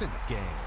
in the game.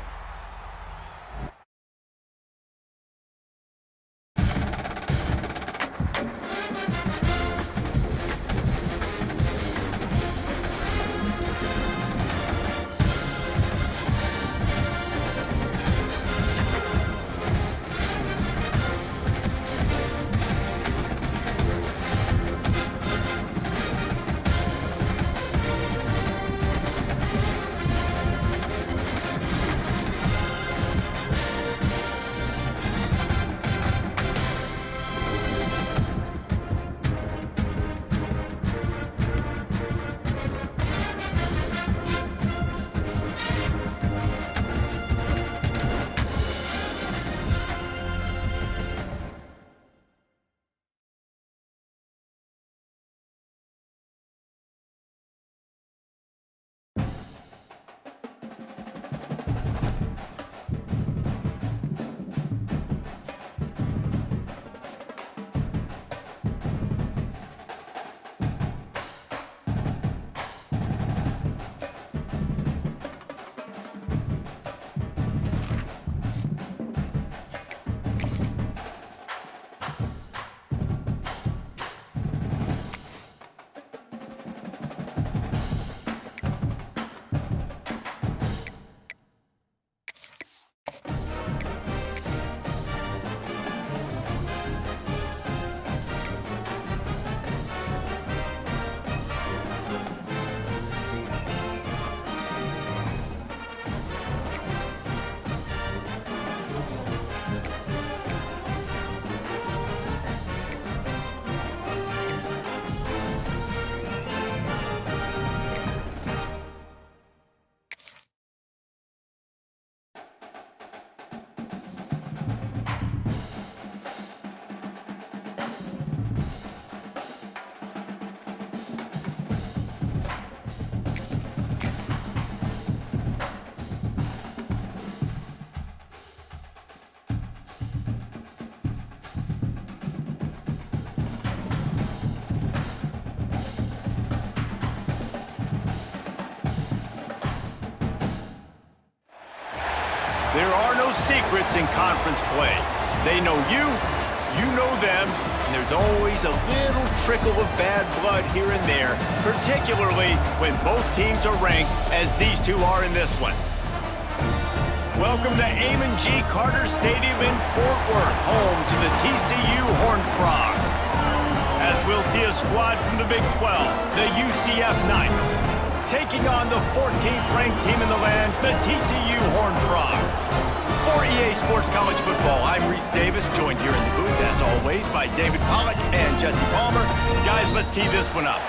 There are no secrets in conference play. They know you, you know them, and there's always a little trickle of bad blood here and there, particularly when both teams are ranked as these two are in this one. Welcome to Amon G. Carter Stadium in Fort Worth, home to the TCU Horned Frogs. As we'll see a squad from the Big 12, the UCF Knights, taking on the 14th ranked team in the land, the TCU Horned Frogs. For EA Sports College Football, I'm Reese Davis, joined here in the booth, as always, by David Pollack and Jesse Palmer. Guys, let's tee this one up.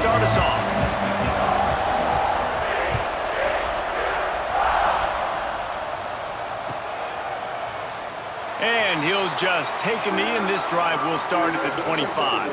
Start us off. And he'll just take a knee, and this drive will start at the 25.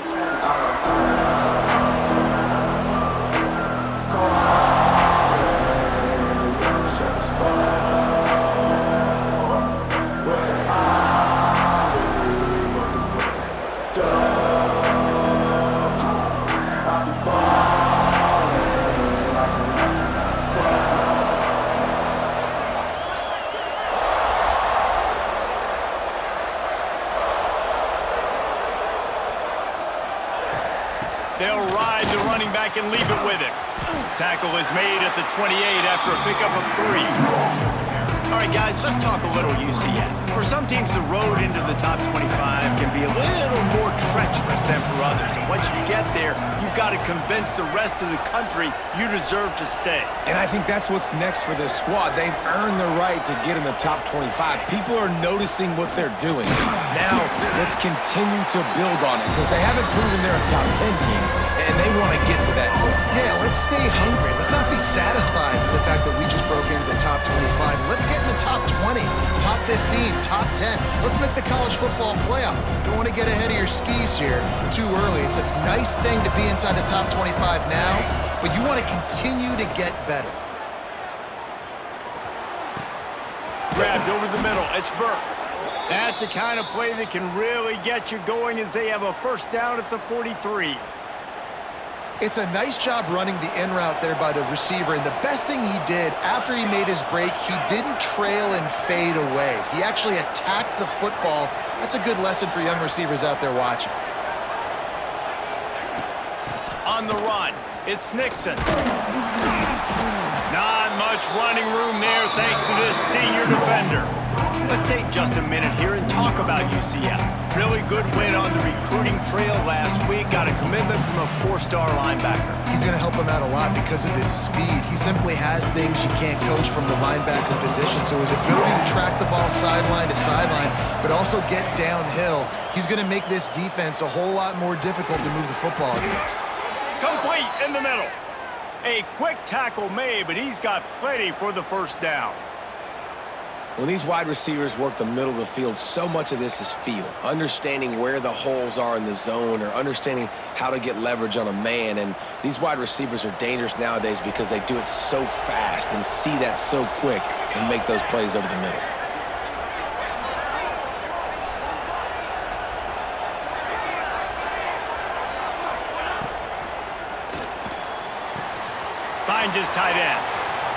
They'll ride the running back and leave it with him. Tackle is made at the 28 after a pickup of 3. All right, guys, let's talk a little UCF. For some teams, the road into the top 25 can be a little more treacherous than for others. And once you get there, you've got to convince the rest of the country you deserve to stay. And I think that's what's next for this squad. They've earned the right to get in the top 25. People are noticing what they're doing. Now, let's continue to build on it because they haven't proven they're a top 10 team, and they want to get to that point. Yeah, let's stay hungry. Let's not be satisfied with the fact that we just broke into the top 25. Let's get in the top 20, top 15, top 10. Let's make the college football playoff. Don't want to get ahead of your skis here too early. It's a nice thing to be inside the top 25 now, but you want to continue to get better. Grabbed over the middle. It's Burke. That's the kind of play that can really get you going as they have a first down at the 43. It's a nice job running the in route there by the receiver, and the best thing he did after he made his break, he didn't trail and fade away. He actually attacked the football. That's a good lesson for young receivers out there watching. On the run, it's Nixon. Not much running room there thanks to this senior defender. Let's take just a minute here and talk about UCF. Really good win on the recruiting trail last week. Got a commitment from a four-star linebacker. He's going to help him out a lot because of his speed. He simply has things you can't coach from the linebacker position. So his ability to track the ball sideline to sideline, but also get downhill, he's going to make this defense a whole lot more difficult to move the football against. Complete in the middle. A quick tackle made, but he's got plenty for the first down. When these wide receivers work the middle of the field, so much of this is feel. Understanding where the holes are in the zone or understanding how to get leverage on a man. And these wide receivers are dangerous nowadays because they do it so fast and see that so quick and make those plays over the middle. Finds his tight end.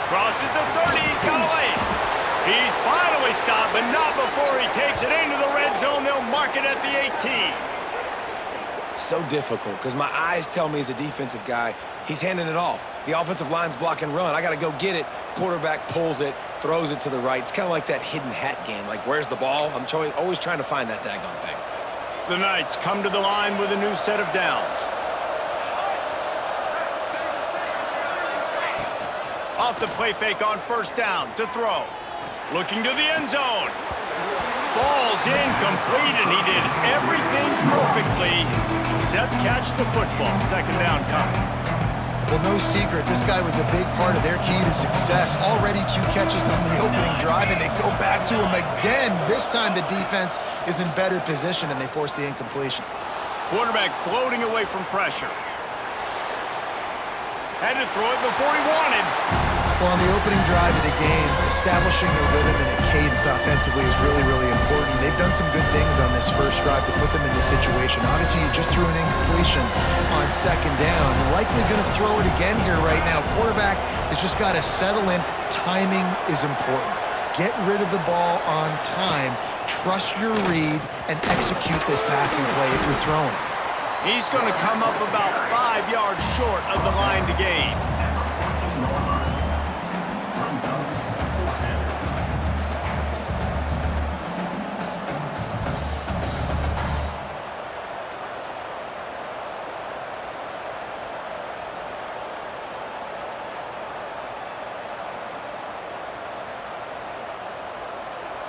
Crosses the 30. He's got a lane. He's finally stopped, but not before he takes it into the red zone. They'll mark it at the 18. So difficult because my eyes tell me as a defensive guy, he's handing it off. The offensive line's block and run. I got to go get it. Quarterback pulls it, throws it to the right. It's kind of like that hidden hat game. Like, where's the ball? I'm always trying to find that daggone thing. The Knights come to the line with a new set of downs. Off the play fake on first down to throw. Looking to the end zone. Falls incomplete, and he did everything perfectly except catch the football. Second down coming. Well, no secret, this guy was a big part of their key to success. Already 2 catches on the opening drive, and they go back to him again. This time the defense is in better position, and they force the incompletion. Quarterback floating away from pressure. Had to throw it before he wanted. Well, on the opening drive of the game, establishing a rhythm and a cadence offensively is really, really important. They've done some good things on this first drive to put them in this situation. Obviously, you just threw an incompletion on second down. Likely going to throw it again here right now. Quarterback has just got to settle in. Timing is important. Get rid of the ball on time. Trust your read and execute this passing play if you're throwing. He's going to come up about 5 yards short of the line to gain.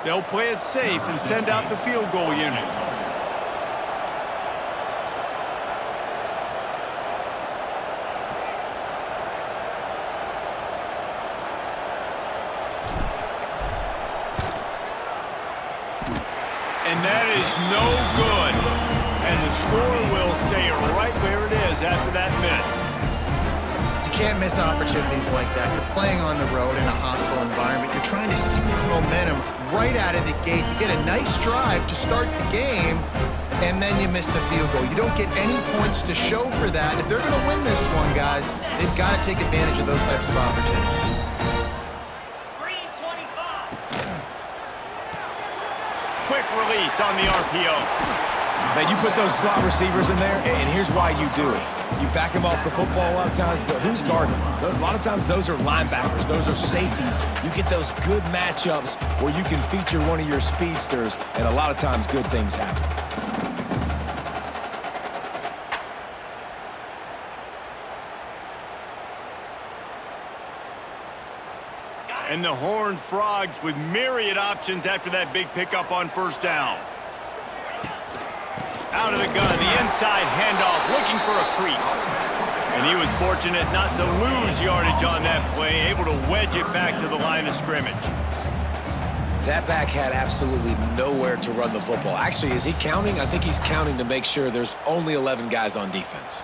They'll play it safe and send out the field goal unit. And that is no good. And the score will stay right where it is after that miss. You can't miss opportunities like that. You're playing on the road in a hostile environment. You're trying to seize momentum right out of the gate. You get a nice drive to start the game, and then you miss the field goal. You don't get any points to show for that. If they're going to win this one, guys, they've got to take advantage of those types of opportunities. Quick release on the RPO. Man, you put those slot receivers in there, and here's why you do it. You back them off the football a lot of times, but who's guarding them? A lot of times those are linebackers. Those are safeties. You get those good matchups where you can feature one of your speedsters, and a lot of times good things happen. And the Horned Frogs with myriad options after that big pickup on first down. Out of the gun, the inside handoff, looking for a crease. And he was fortunate not to lose yardage on that play, able to wedge it back to the line of scrimmage. That back had absolutely nowhere to run the football. Actually, is he counting? I think he's counting to make sure there's only 11 guys on defense.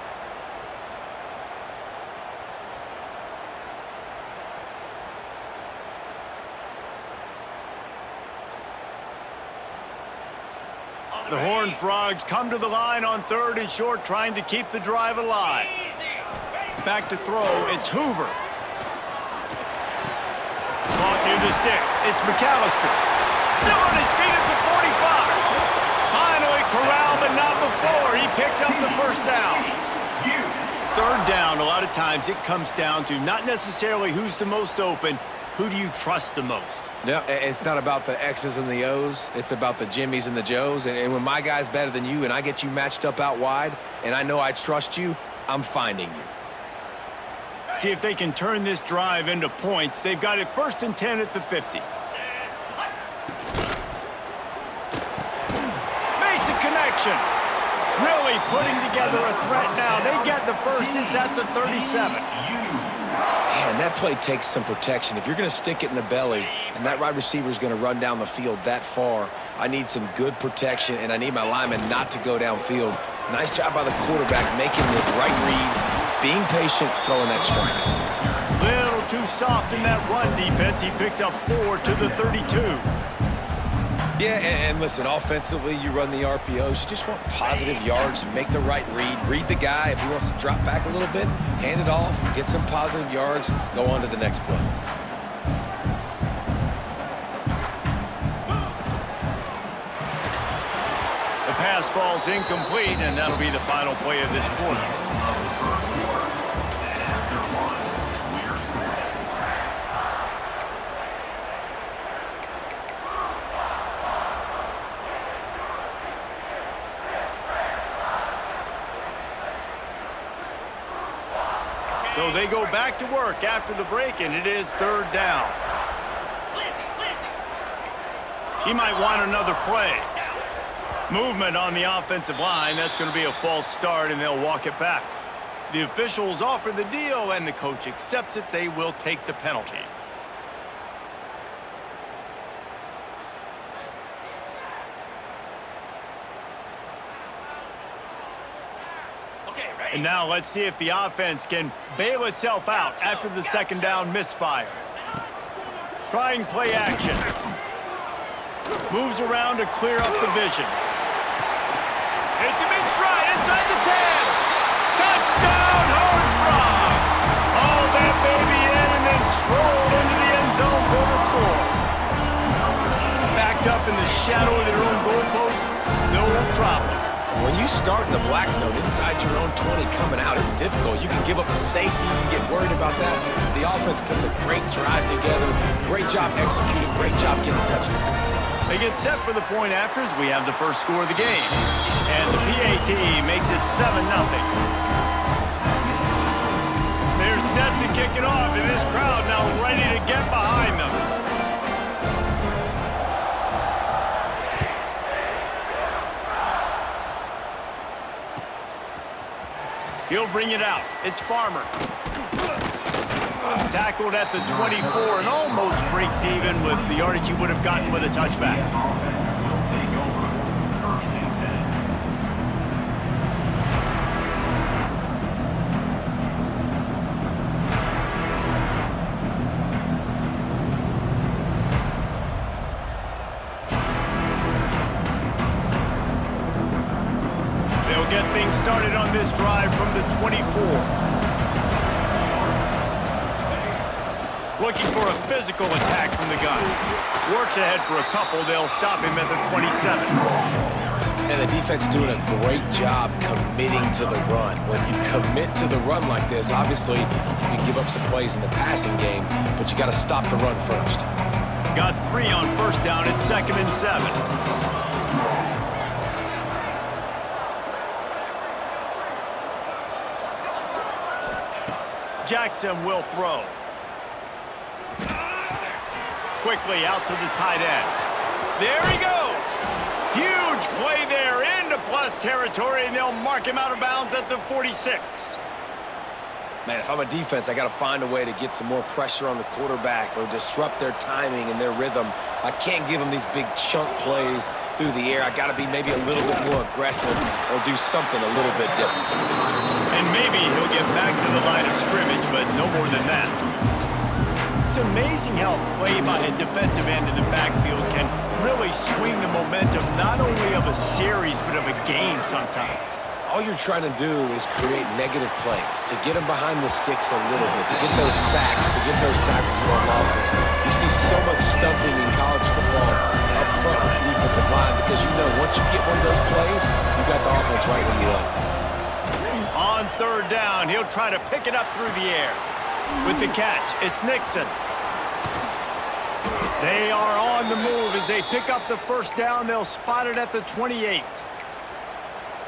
The Horned Frogs come to the line on 3rd and short, trying to keep the drive alive. Back to throw, it's Hoover. Caught near the sticks, it's McAllister. Still on his feet at the 45. Finally corralled, but not before. He picks up the first down. 3rd down, a lot of times it comes down to not necessarily who's the most open, who do you trust the most? No, it's not about the X's and the O's. It's about the Jimmies and the Joes. And when my guy's better than you and I get you matched up out wide and I know I trust you, I'm finding you. See if they can turn this drive into points. They've got it 1st and 10 at the 50. Makes a connection. Really putting together a threat now. They get the first. It's at the 37. Man, that play takes some protection. If you're going to stick it in the belly and that wide receiver is going to run down the field that far, I need some good protection, and I need my lineman not to go downfield. Nice job by the quarterback making the right read, being patient, throwing that strike. Little too soft in that run defense. He picks up 4 to the 32. Yeah, and listen, offensively, you run the RPOs. You just want positive yards, make the right read the guy. If he wants to drop back a little bit, hand it off, get some positive yards, go on to the next play. The pass falls incomplete, and that'll be the final play of this quarter. So they go back to work after the break, and it is 3rd down. He might want another play. Movement on the offensive line. That's going to be a false start, and they'll walk it back. The officials offer the deal, and the coach accepts it. They will take the penalty. And now let's see if the offense can bail itself out after the 2nd down misfire. Trying play action. Moves around to clear up the vision. Hits him in stride inside the 10. Touchdown, Horned Frogs. Haul that baby in and then stroll into the end zone for the score. Backed up in the shadow of their own goalpost, no problem. When you start in the black zone inside your own 20 coming out, it's difficult. You can give up a safety. You can get worried about that. The offense puts a great drive together. Great job executing. Great job getting a touchdown. They get set for the point afters. We have the first score of the game. And the PAT makes it 7-0. They're set to kick it off, and this crowd now ready to get behind them. He'll bring it out. It's Farmer. Tackled at the 24 and almost breaks even with the yardage he would have gotten with a touchback. They'll get things started on this drive from the 24. Looking for a physical attack from the gun. Works ahead for a couple. They'll stop him at the 27. And the defense doing a great job committing to the run. When you commit to the run like this, obviously you can give up some plays in the passing game, but you got to stop the run first. Got 3 on first down. It's 2nd and 7. Jackson will throw. Quickly out to the tight end. There he goes. Huge play there into plus territory, and they'll mark him out of bounds at the 46. Man, if I'm a defense, I got to find a way to get some more pressure on the quarterback or disrupt their timing and their rhythm. I can't give him these big chunk plays through the air. I got to be maybe a little bit more aggressive or do something a little bit different. And maybe he'll get back to the line of scrimmage, but no more than that. It's amazing how play by a defensive end in the backfield can really swing the momentum not only of a series but of a game sometimes. All you're trying to do is create negative plays, to get them behind the sticks a little bit, to get those sacks, to get those tackles for losses. You see so much stunting in college football up front with the defensive line because you know once you get one of those plays, you got the offense right where you want. On third down, he'll try to pick it up through the air. With the catch, it's Nixon. They are on the move as they pick up the first down. They'll spot it at the 28.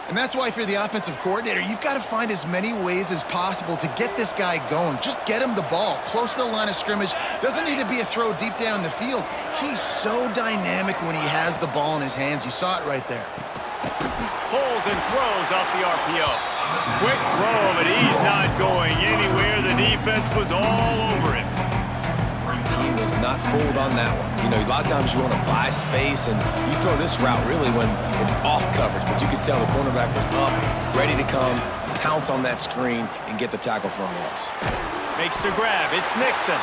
And that's why if you're the offensive coordinator, you've got to find as many ways as possible to get this guy going. Just get him the ball close to the line of scrimmage. Doesn't need to be a throw deep down the field. He's so dynamic when he has the ball in his hands. You saw it right there. Pulls and throws off the RPO. Quick throw, but he's not going anywhere. The defense was all over him. He was not fooled on that one. You know, a lot of times you want to buy space, and you throw this route really when it's off coverage. But you could tell the cornerback was up, ready to come, pounce on that screen, and get the tackle for a loss. Makes the grab. It's Nixon.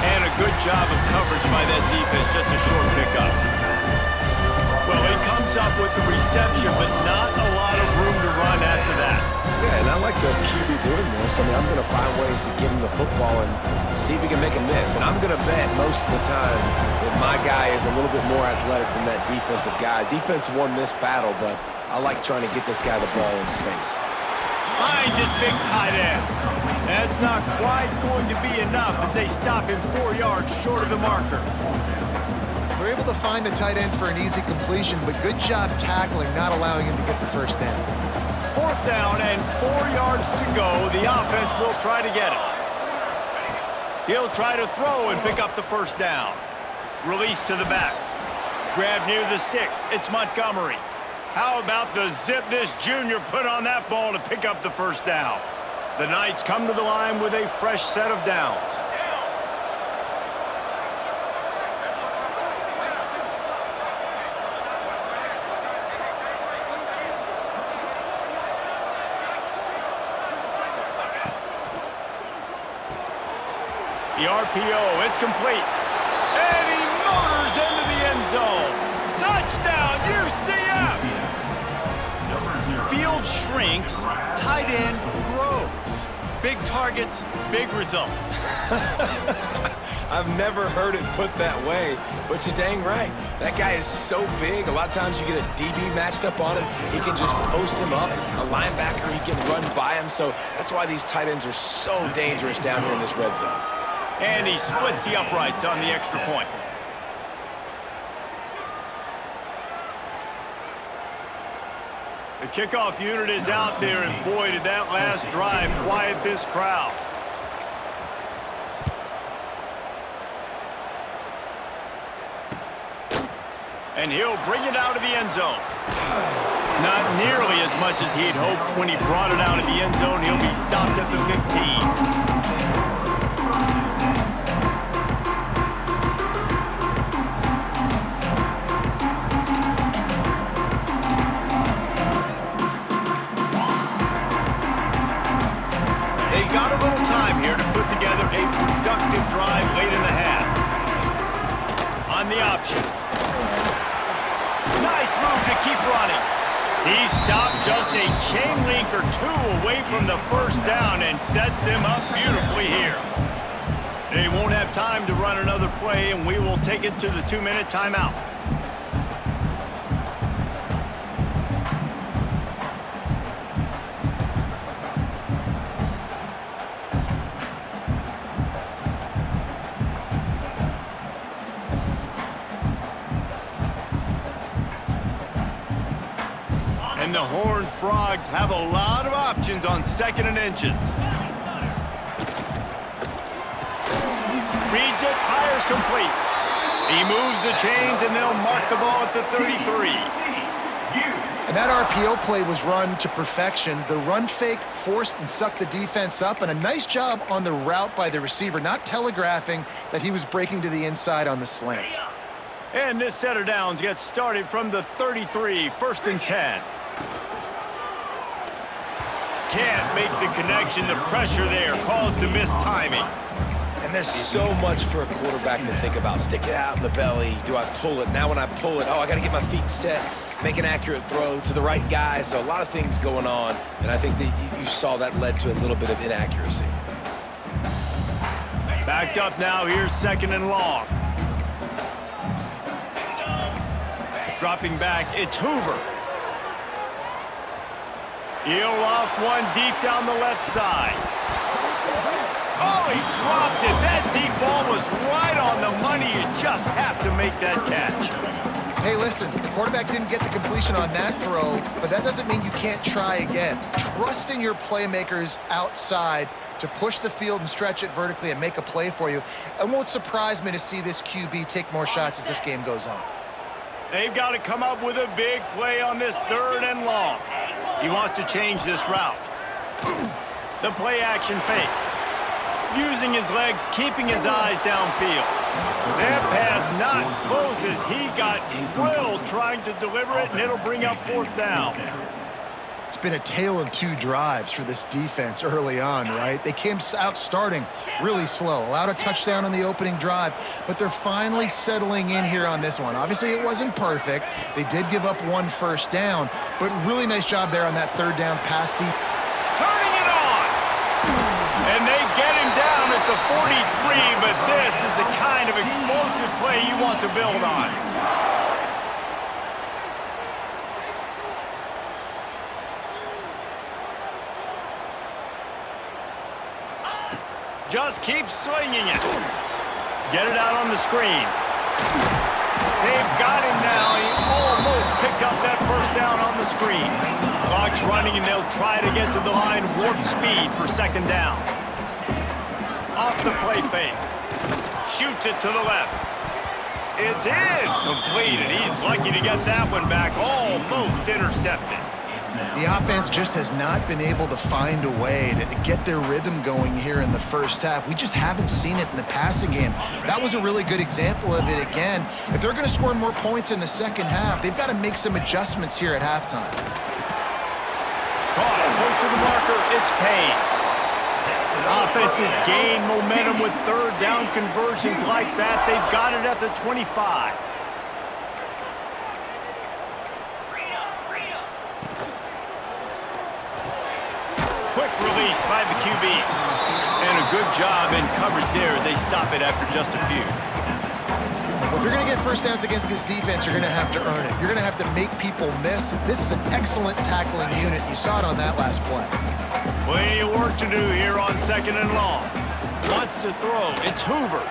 And a good job of coverage by that defense. Just a short pickup. Well, he comes up with the reception, but not a lot of room to run after that. Yeah, and I like the QB doing this. I mean, I'm going to find ways to give him the football and see if he can make a miss. And I'm going to bet most of the time that my guy is a little bit more athletic than that defensive guy. Defense won this battle, but I like trying to get this guy the ball in space. Finds his big tight end. That's not quite going to be enough as they stop him 4 yards short of the marker. They're able to find the tight end for an easy completion, but good job tackling, not allowing him to get the first down. Fourth down and 4 yards to go. The offense will try to get it. He'll try to throw and pick up the first down. Release to the back. Grab near the sticks. It's Montgomery. How about the zip this junior put on that ball to pick up the first down? The Knights come to the line with a fresh set of downs. The RPO, it's complete. And he motors into the end zone. Touchdown, UCF! Field shrinks, tight end grows. Big targets, big results. I've never heard it put that way, but you're dang right. That guy is so big. A lot of times you get a DB matched up on him. He can just post him up. A linebacker, he can run by him. So that's why these tight ends are so dangerous down here in this red zone. And he splits the uprights on the extra point. The kickoff unit is out there, and boy, did that last drive quiet this crowd. And he'll bring it out of the end zone. Not nearly as much as he'd hoped when he brought it out of the end zone. He'll be stopped at the 15. Got a little time here to put together a productive drive late in the half. On the option. Nice move to keep running. He stopped just a chain link or two away from the first down and sets them up beautifully here. They won't have time to run another play, and we will take it to the 2-minute timeout. And the Horned Frogs have a lot of options on 2nd and inches. Reads it, fires complete. He moves the chains, and they'll mark the ball at the 33. And that RPO play was run to perfection. The run fake forced and sucked the defense up, and a nice job on the route by the receiver, not telegraphing that he was breaking to the inside on the slant. And this set of downs gets started from the 33, 1st and 10. Can't make the connection. The pressure there caused the missed timing. And there's so much for a quarterback to think about. Stick it out in the belly. Do I pull it? Now when I pull it, I got to get my feet set, make an accurate throw to the right guy. So a lot of things going on, and I think that you saw that led to a little bit of inaccuracy. Backed up now. Here's 2nd and long. Dropping back, it's Hoover. He'll loft one deep down the left side. Oh, he dropped it. That deep ball was right on the money. You just have to make that catch. Hey, listen, the quarterback didn't get the completion on that throw, but that doesn't mean you can't try again. Trust in your playmakers outside to push the field and stretch it vertically and make a play for you. It won't surprise me to see this QB take more shots as this game goes on. They've got to come up with a big play on this 3rd and long. He wants to change this route. The play action fake. Using his legs, keeping his eyes downfield. That pass not close as he got drilled trying to deliver it, and it'll bring up 4th down. It's been a tale of 2 drives for this defense early on, right? They came out starting really slow, allowed a touchdown on the opening drive, but they're finally settling in here on this one. Obviously, it wasn't perfect. They did give up 1 first down, but really nice job there on that 3rd down pass deep. Turning it on! And they get him down at the 43, but this is the kind of explosive play you want to build on. Just keep swinging it. Get it out on the screen. They've got him now. He almost picked up that 1st down on the screen. Clock's running, and they'll try to get to the line warp speed for 2nd down. Off the play fake. Shoots it to the left. It's in. Complete, and he's lucky to get that one back. Almost intercepted. The offense just has not been able to find a way to get their rhythm going here in the first half. We just haven't seen it in the passing game. That was a really good example of it again. If they're going to score more points in the second half, they've got to make some adjustments here at halftime. Caught close to the marker. It's Payne. Offenses gain momentum with 3rd down conversions like that. They've got it at the 25. Quick release by the QB. And a good job in coverage there as they stop it after just a few. Well, if you're going to get first downs against this defense, you're going to have to earn it. You're going to have to make people miss. This is an excellent tackling unit. You saw it on that last play. Plenty of work to do here on 2nd and long. Wants to throw. It's Hoover.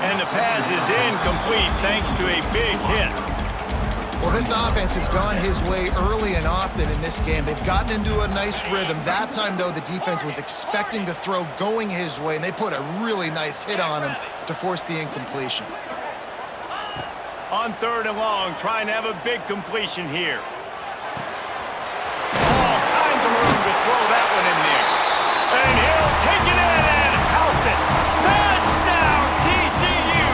And the pass is incomplete thanks to a big hit. Well, this offense has gone his way early and often in this game. They've gotten into a nice rhythm. That time, though, the defense was expecting the throw going his way, and they put a really nice hit on him to force the incompletion. On 3rd and long, trying to have a big completion here. All kinds of room to throw that one in there. And he'll take it in and house it. Touchdown, TCU!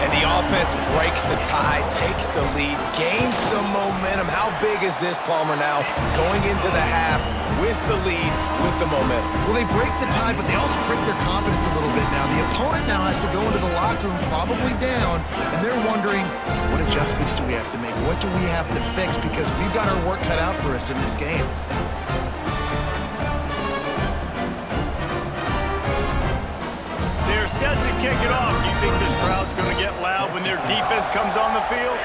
And the offense breaks the tie, takes the lead, gains some momentum. How big is this, Palmer, now going into the half with the lead, with the momentum? Well, they break the tie, but they also break their confidence a little bit now. The opponent now has to go into the locker room probably down, and they're wondering, what adjustments do we have to make? What do we have to fix? Because we've got our work cut out for us in this game. They're set to kick it off. You think this crowd's going to get loud when their defense comes on the field?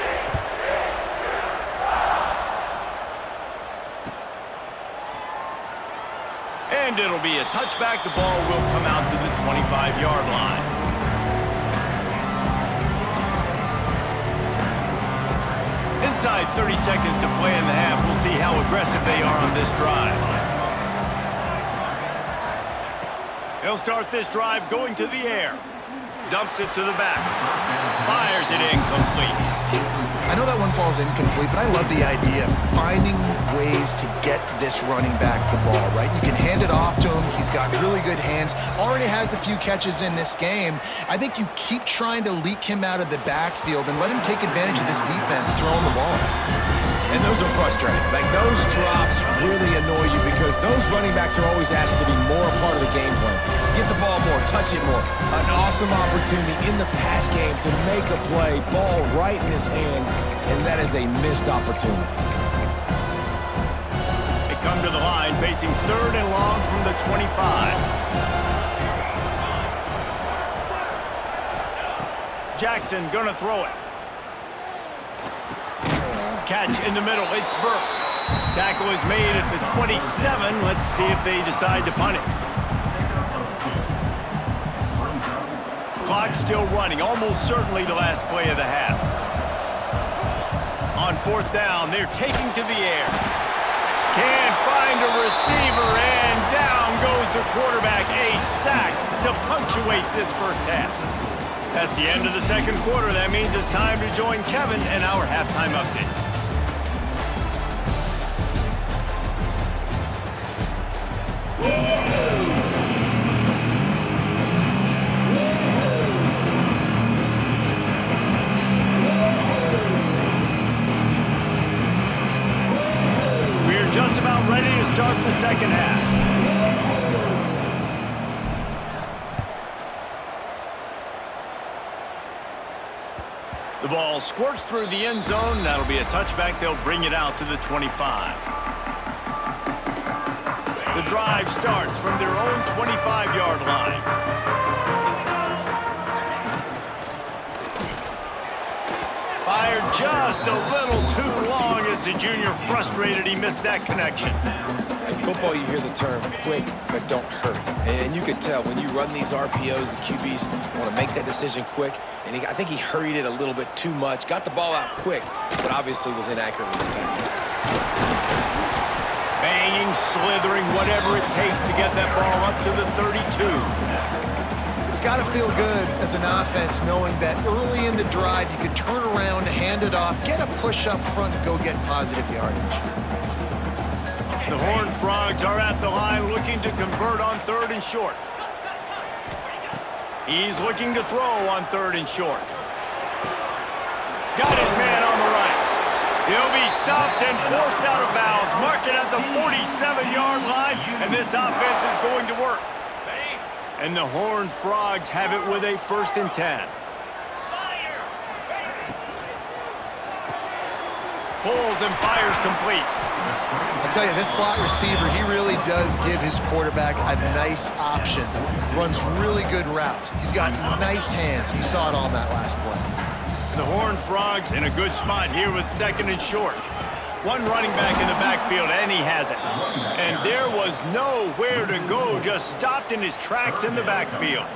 And it'll be a touchback. The ball will come out to the 25-yard line. Inside 30 seconds to play in the half. We'll see how aggressive they are on this drive. They'll start this drive going to the air. Dumps it to the back. Fires it incomplete. I know that one falls incomplete, but I love the idea of finding ways to get this running back the ball, right? You can hand it off to him. He's got really good hands. Already has a few catches in this game. I think you keep trying to leak him out of the backfield and let him take advantage of this defense throwing the ball. And those are frustrating. Like, those drops really annoy you because those running backs are always asking to be more a part of the game plan. Get the ball more, touch it more. An awesome opportunity in the pass game to make a play, ball right in his hands, and that is a missed opportunity. They come to the line facing 3rd and long from the 25. Jackson gonna throw it. Catch in the middle, it's Burke. Tackle is made at the 27. Let's see if they decide to punt it. Clock still running, almost certainly the last play of the half. On 4th down, they're taking to the air. Can't find a receiver, and down goes the quarterback. A sack to punctuate this first half. That's the end of the 2nd quarter. That means it's time to join Kevin and our halftime update. We're just about ready to start the 2nd half. The ball squirts through the end zone. That'll be a touchback. They'll bring it out to the 25. The drive starts from their own 25-yard line. Fired just a little too long as the junior frustrated. He missed that connection. In football, you hear the term quick, but don't hurry. And you could tell when you run these RPOs, the QBs want to make that decision quick. And I think he hurried it a little bit too much. Got the ball out quick, but obviously was inaccurate with his pass. Banging, slithering, whatever it takes to get that ball up to the 32. It's got to feel good as an offense knowing that early in the drive you can turn around, hand it off, get a push up front, and go get positive yardage. The Horned Frogs are at the line looking to convert on 3rd and short. He's looking to throw on 3rd and short. Got his man on the right. He'll be stopped and forced out of bounds. Mark it at the 47-yard line, and this offense is going to work. And the Horned Frogs have it with a 1st and 10. Pulls and fires complete. I'll tell you, this slot receiver, he really does give his quarterback a nice option. Runs really good routes. He's got nice hands. You saw it on that last play. The Horned Frogs in a good spot here with 2nd and short. One running back in the backfield, and he has it. And there was nowhere to go, just stopped in his tracks in the backfield.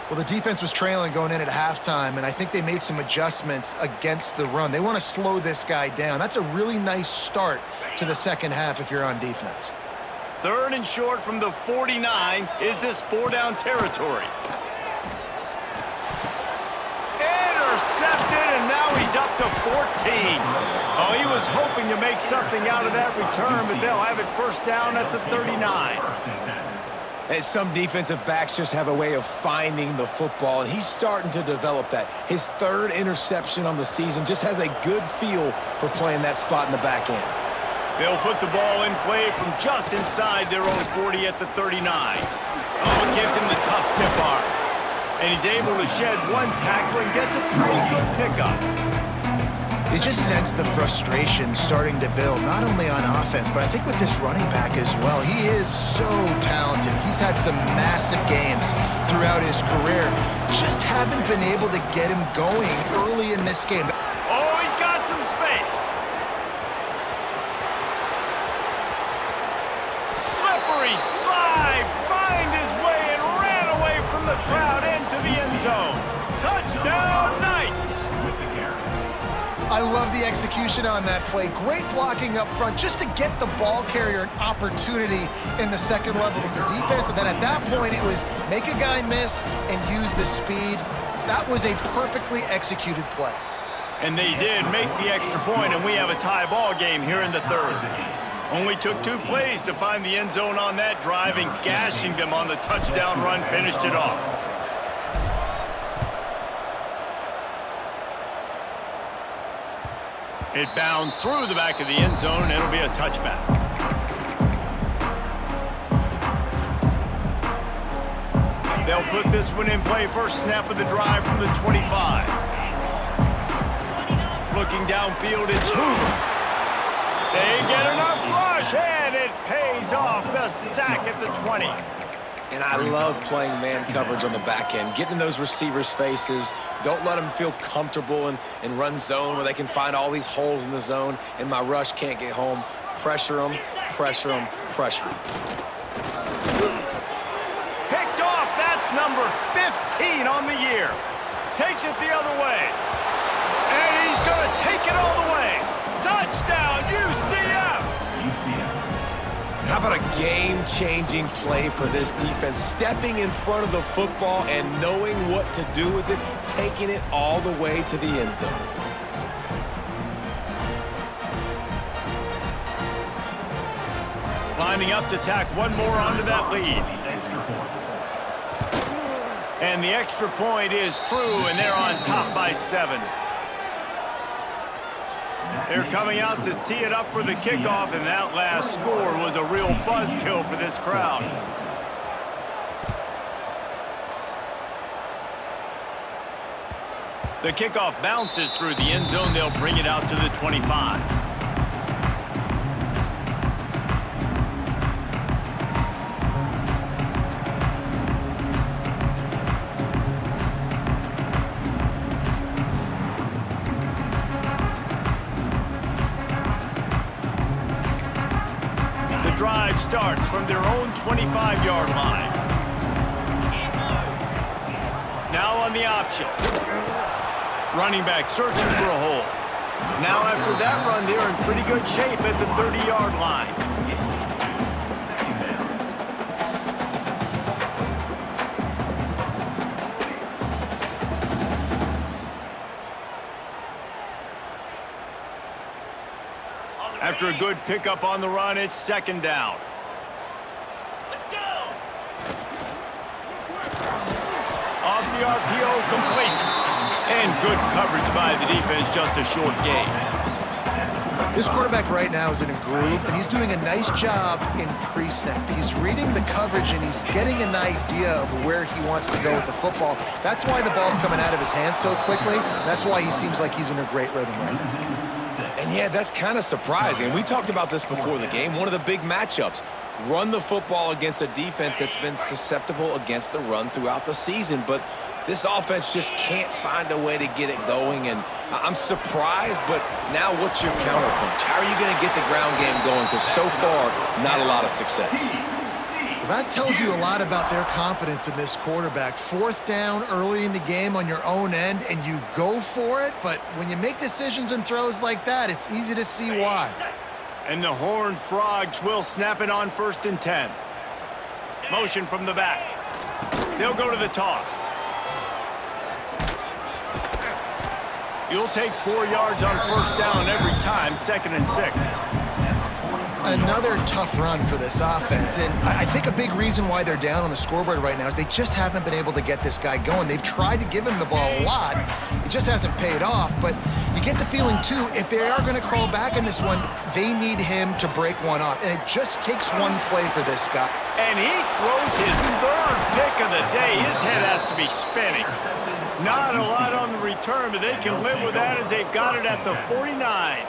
Well, the defense was trailing going in at halftime, and I think they made some adjustments against the run. They want to slow this guy down. That's a really nice start to the 2nd half if you're on defense. 3rd and short from the 49. Is this 4-down territory? Intercepted, and now he's up to 14. Oh, he was hoping to make something out of that return, but they'll have it 1st down at the 39. And some defensive backs just have a way of finding the football, and he's starting to develop that. His 3rd interception on the season, just has a good feel for playing that spot in the back end. They'll put the ball in play from just inside their own 40 at the 39. Oh, it gives him the tough stiff arm. And he's able to shed one tackle and gets a pretty good pickup. You just sense the frustration starting to build, not only on offense, but I think with this running back as well. He is so talented. He's had some massive games throughout his career. Just haven't been able to get him going early in this game. Oh, he's got some space. Slippery slide, find his way and ran away from the crowd into the end zone. Touchdown, Knights! I love the execution on that play. Great blocking up front just to get the ball carrier an opportunity in the second level of the defense. And then at that point, it was make a guy miss and use the speed. That was a perfectly executed play. And they did make the extra point, and we have a tie ball game here in the third. Only took 2 plays to find the end zone on that drive, and gashing them on the touchdown run finished it off. It bounds through the back of the end zone, and it'll be a touchback. They'll put this one in play. First snap of the drive from the 25. Looking downfield, it's Hoover. They get enough rush, and it pays off. The sack at the 20. And I love playing man coverage on the back end, getting in those receivers' faces. Don't let them feel comfortable in run zone where they can find all these holes in the zone, and my rush can't get home. Pressure them, pressure them, pressure them. Picked off. That's number 15 on the year. Takes it the other way. And he's going to take it all the way. Touchdown, UCF! How about a game-changing play for this defense? Stepping in front of the football and knowing what to do with it, taking it all the way to the end zone. Lining up to tack one more onto that lead. And the extra point is true, and they're on top by 7. They're coming out to tee it up for the kickoff, and that last score was a real buzzkill for this crowd. The kickoff bounces through the end zone. They'll bring it out to the 25. Drive starts from their own 25-yard line. Now on the option. Running back searching for a hole. Now after that run, they're in pretty good shape at the 30-yard line. After a good pickup on the run, it's second down. Let's go! Off the RPO, complete. And good coverage by the defense, just a short gain. This quarterback right now is in a groove, and he's doing a nice job in pre-snap. He's reading the coverage, and he's getting an idea of where he wants to go with the football. That's why the ball's coming out of his hands so quickly. That's why he seems like he's in a great rhythm right now. And yeah, that's kind of surprising. We talked about this before the game. One of the big matchups. Run the football against a defense that's been susceptible against the run throughout the season. But this offense just can't find a way to get it going. And I'm surprised, but now what's your counterpunch? How are you going to get the ground game going? Because so far, not a lot of success. Well, that tells you a lot about their confidence in this quarterback. 4th down early in the game on your own end, and you go for it. But when you make decisions and throws like that, it's easy to see why. And the Horned Frogs will snap it on 1st and 10. Motion from the back. They'll go to the toss. You'll take 4 yards on 1st down every time, 2nd and 6. Another tough run for this offense, and I think a big reason why they're down on the scoreboard right now is they just haven't been able to get this guy going. They've tried to give him the ball a lot. It just hasn't paid off, but you get the feeling, too, if they are going to crawl back in this one, they need him to break one off, and it just takes one play for this guy. And he throws his 3rd pick of the day. His head has to be spinning. Not a lot on the return, but they can live with that as they've got it at the 49.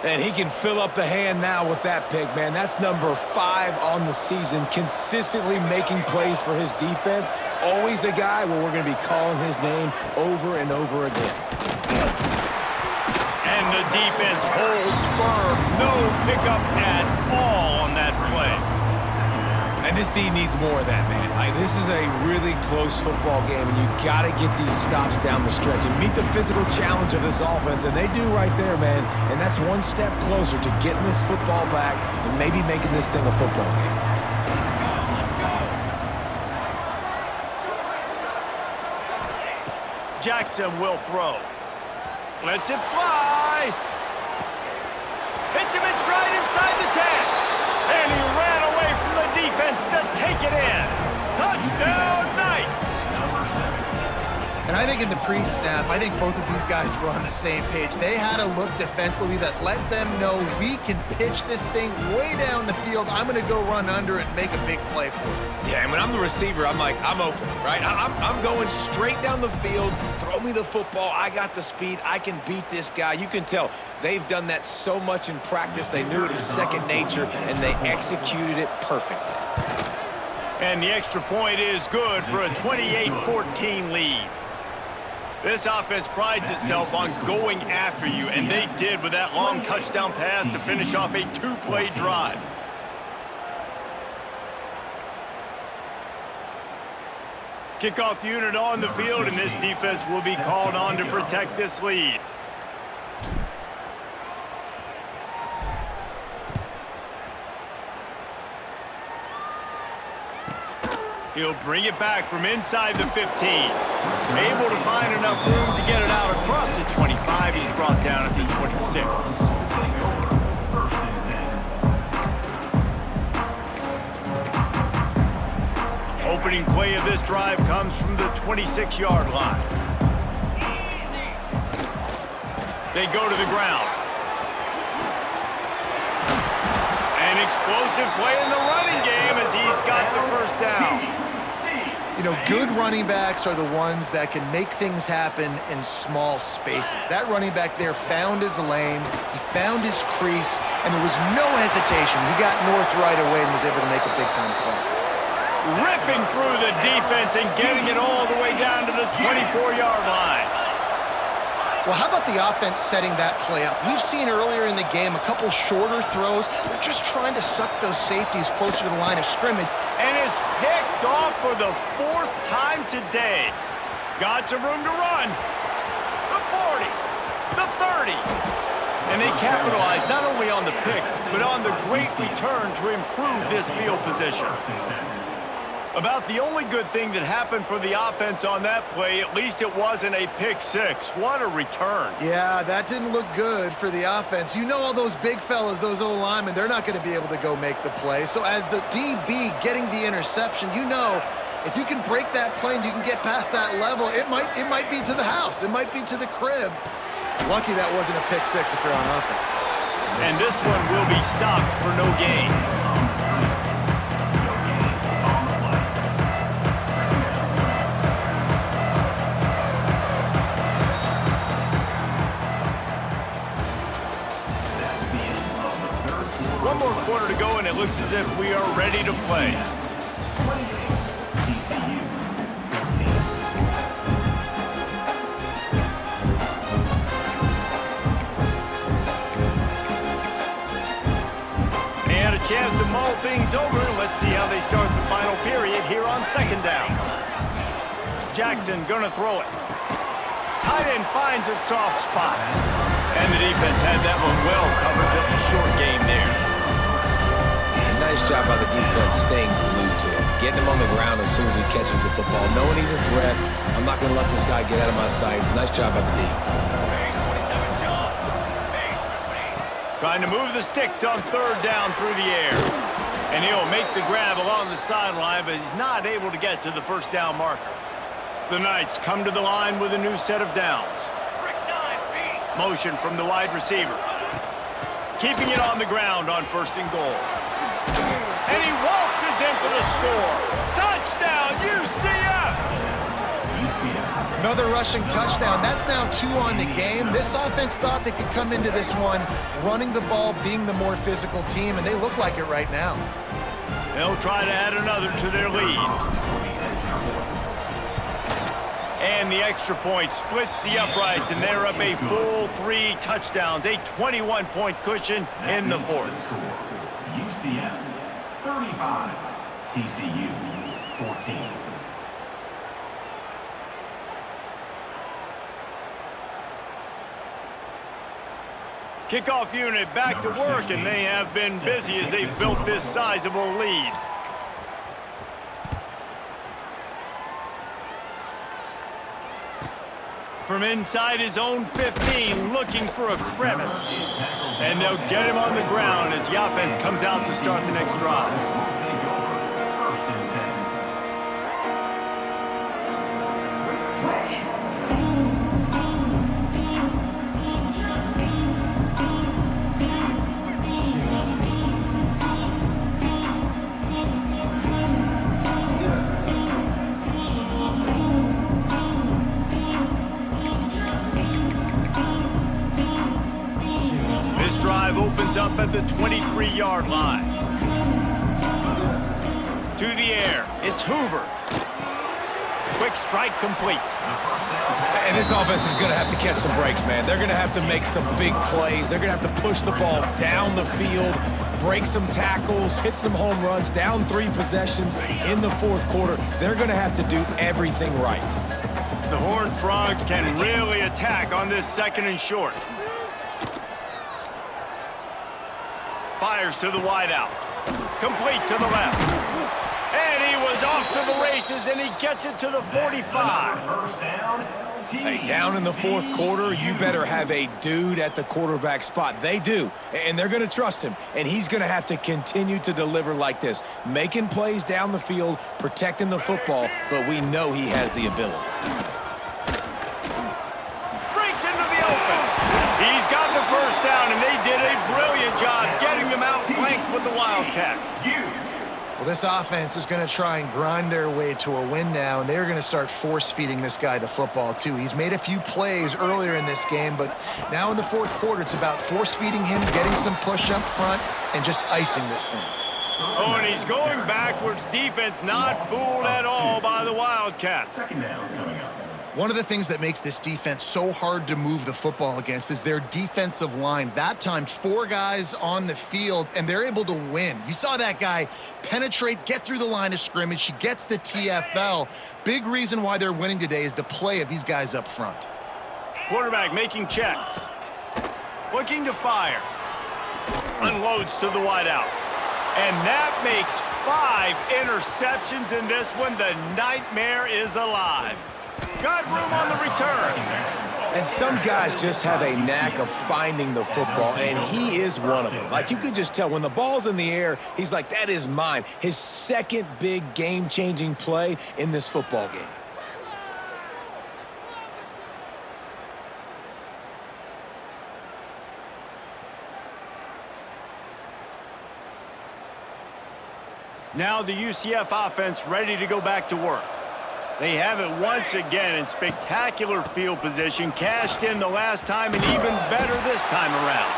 And he can fill up the hand now with that pick, man. That's number 5 on the season, consistently making plays for his defense. Always a guy where we're going to be calling his name over and over again. And the defense holds firm. No pickup at all on that play. And this D needs more of that, man. This is a really close football game, and you got to get these stops down the stretch and meet the physical challenge of this offense, and they do right there, man. And that's one step closer to getting this football back and maybe making this thing a football game. Jackson will throw. Lets it fly. Hits him in stride inside the 10. And he ran away from the defense to take it in. Touchdown, Knights! And I think in the pre-snap, I think both of these guys were on the same page. They had a look defensively that let them know we can pitch this thing way down the field. I'm going to go run under it and make a big play for it. Yeah, and when I'm the receiver, I'm like, I'm open, right? I'm going straight down the field. Throw me the football. I got the speed. I can beat this guy. You can tell they've done that so much in practice. They knew it was second nature, and they executed it perfectly. And the extra point is good for a 28-14 lead. This offense prides itself on going after you, and they did with that long touchdown pass to finish off a two-play drive. Kickoff unit on the field, and this defense will be called on to protect this lead. He'll bring it back from inside the 15. Able to find enough room to get it out across the 25. He's brought down at the 26. Opening play of this drive comes from the 26-yard line. They go to the ground. An explosive play in the running game as he's got the first down. You know, good running backs are the ones that can make things happen in small spaces. That running back there found his lane, he found his crease, and there was no hesitation. He got north right away and was able to make a big-time play. Ripping through the defense and getting it all the way down to the 24-yard line. Well, how about the offense setting that play up? We've seen earlier in the game a couple shorter throws. They're just trying to suck those safeties closer to the line of scrimmage. And it's picked off for the fourth time today. Got some room to run. The 40, the 30. And they capitalized not only on the pick, but on the great return to improve this field position. About the only good thing that happened for the offense on that play, at least it wasn't a pick six. What a return. Yeah, that didn't look good for the offense. You know all those big fellas, those O-linemen, they're not going to be able to go make the play. So as the DB getting the interception, you know if you can break that play and you can get past that level, it might be to the house. It might be to the crib. Lucky that wasn't a pick six if you're on offense. And this one will be stopped for no gain. One more quarter to go, and it looks as if we are ready to play. They had a chance to mull things over. Let's see how they start the final period here on second down. Jackson gonna throw it. Tight end finds a soft spot. And the defense had that one well covered, just a short game there. Nice job by the defense staying glued to him, getting him on the ground as soon as he catches the football, knowing he's a threat. I'm not going to let this guy get out of my sights. Nice job by the D. Trying to move the sticks on third down through the air. And he'll make the grab along the sideline, but he's not able to get to the first down marker. The Knights come to the line with a new set of downs. Motion from the wide receiver. Keeping it on the ground on first and goal. And he waltzes in for the score. Touchdown, UCF! Another rushing touchdown. That's now 2 on the game. This offense thought they could come into this one running the ball, being the more physical team, and they look like it right now. They'll try to add another to their lead. And the extra point splits the uprights, and they're up a full 3 touchdowns, a 21-point cushion in the fourth. UCF 35, TCU, 14. Kickoff unit back to work, and they have been busy as they've built this sizable lead. From inside his own 15, looking for a crevice. And they'll get him on the ground as the offense comes out to start the next drive. Opens up at the 23-yard line. To the air, it's Hoover. Quick strike complete. And this offense is going to have to catch some breaks, man. They're going to have to make some big plays. They're going to have to push the ball down the field, break some tackles, hit some home runs, down 3 possessions in the fourth quarter. They're going to have to do everything right. The Horned Frogs can really attack on this 2nd and short. Fires to the wideout. Complete to the left. And he was off to the races, and he gets it to the 45. Hey, down in the fourth quarter, you better have a dude at the quarterback spot. They do, and they're going to trust him, and he's going to have to continue to deliver like this, making plays down the field, protecting the football, but we know he has the ability. Breaks into the open. He's got the first down, and they did a brilliant job getting them outflanked with the Wildcat. Well, this offense is going to try and grind their way to a win now, and they're going to start force-feeding this guy the football, too. He's made a few plays earlier in this game, but now in the fourth quarter, it's about force-feeding him, getting some push up front, and just icing this thing. Oh, and he's going backwards. Defense not fooled at all by the Wildcat. Second down coming up. One of the things that makes this defense so hard to move the football against is their defensive line. That time, 4 guys on the field, and they're able to win. You saw that guy penetrate, get through the line of scrimmage. He gets the TFL. Big reason why they're winning today is the play of these guys up front. Quarterback making checks. Looking to fire. Unloads to the wideout. And that makes 5 interceptions in this one. The nightmare is alive. Got room on the return. And some guys just have a knack of finding the football, and he is one of them. Like, you could just tell when the ball's in the air, he's like, that is mine. His second big game-changing play in this football game. Now the UCF offense ready to go back to work. They have it once again in spectacular field position, cashed in the last time and even better this time around.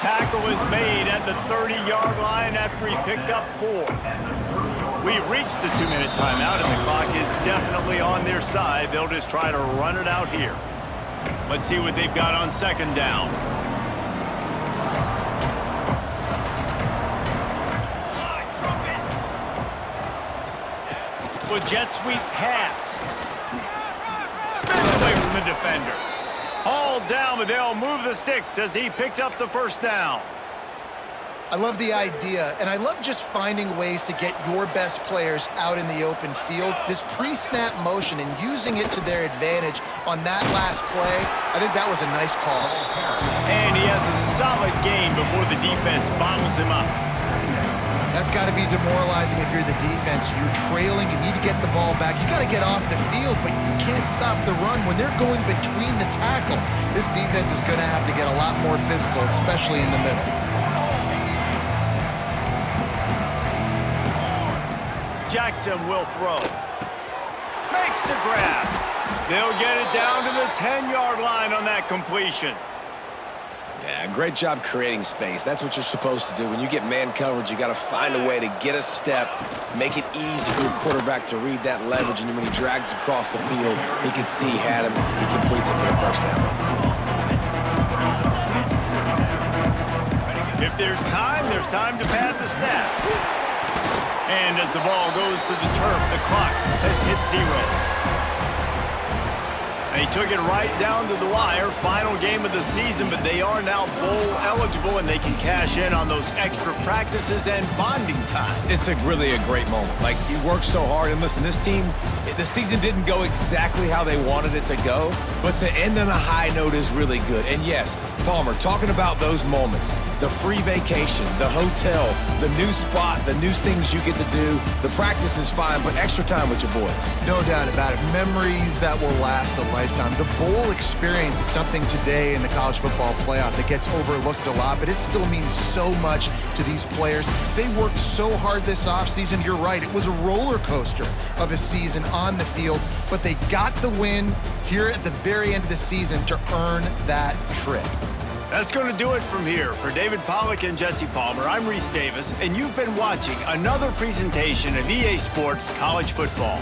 Tackle is made at the 30-yard line after he picked up 4. We've reached the 2-minute timeout, and the clock is definitely on their side. They'll just try to run it out here. Let's see what they've got on 2nd down. With jet sweep pass. Spins away from the defender. Hauled down, but they'll move the sticks as he picks up the first down. I love the idea, and I love just finding ways to get your best players out in the open field. This pre-snap motion and using it to their advantage on that last play, I think that was a nice call. And he has a solid gain before the defense bottles him up. That's got to be demoralizing if you're the defense. You're trailing, you need to get the ball back. You got to get off the field, but you can't stop the run when they're going between the tackles. This defense is going to have to get a lot more physical, especially in the middle. Jackson will throw. Makes the grab. They'll get it down to the 10-yard line on that completion. Yeah, great job creating space. That's what you're supposed to do. When you get man coverage, you got to find a way to get a step, make it easy for your quarterback to read that leverage, and when he drags across the field, he can see he had him. He completes it for the first down. If there's time to pad the stats. And as the ball goes to the turf, the clock has hit 0. They took it right down to the wire. Final game of the season, but they are now bowl eligible, and they can cash in on those extra practices and bonding time. It's really a great moment. Like, you work so hard, and listen, this team, the season didn't go exactly how they wanted it to go, but to end on a high note is really good. And yes, Palmer, talking about those moments, the free vacation, the hotel, the new spot, the new things you get to do, the practice is fine, but extra time with your boys. No doubt about it. Memories that will last a lifetime. The bowl experience is something today in the college football playoff that gets overlooked a lot, but it still means so much to these players. They worked so hard this offseason. You're right. It was a roller coaster of a season on the field, but they got the win here at the very end of the season to earn that trip. That's going to do it from here. For David Pollack and Jesse Palmer, I'm Reese Davis, and you've been watching another presentation of EA Sports College Football.